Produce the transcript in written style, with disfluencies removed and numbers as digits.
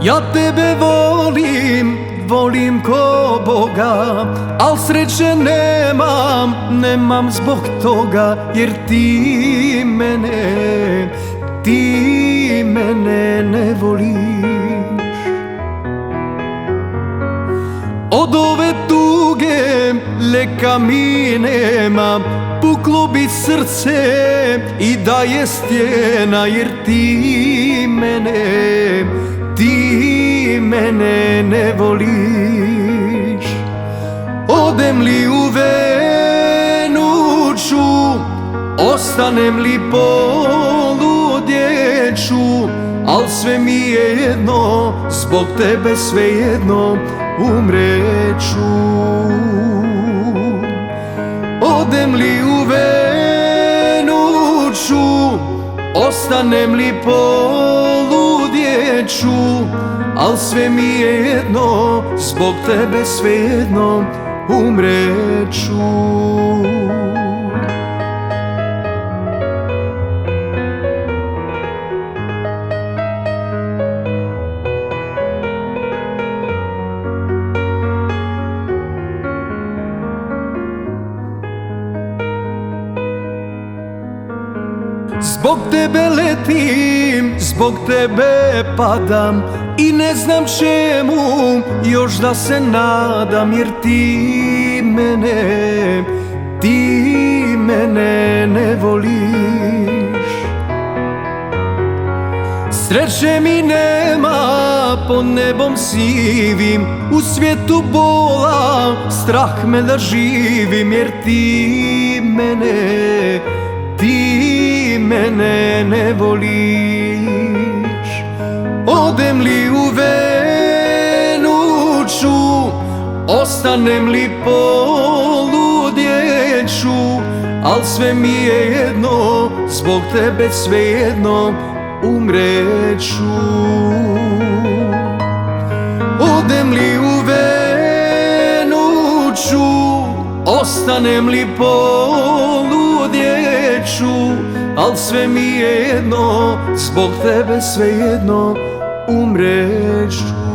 Ja tebe volim, volim ko Boga, al sreće nemam zbog toga, jer ti mene ne voliš. Od ove tuge leka mi nema, puklo bi srce i da je stijena, jer ti mene ne voliš. Odem li u Venuću, ostanem li poludjeću, al sve mi je jedno, zbog tebe svejedno umreću. Odem li u Venuću, ostanem li poludjeću, al sve mi je jedno, zbog tebe svejedno umreću. Zbog tebe letim, zbog tebe padam i ne znam čemu još da se nadam, jer ti mene ne voliš. Sreće mi nema pod nebom sivim, u svijetu bola strah me da živim, jer ti mene ne voliš. Odem li u Venuću, ostanem li poludjeću, al sve mi je jedno, zbog tebe svejedno umreću. Odem li u Venuću, ostanem li poludjeću, al sve mi je jedno, zbog tebe svejedno umreću.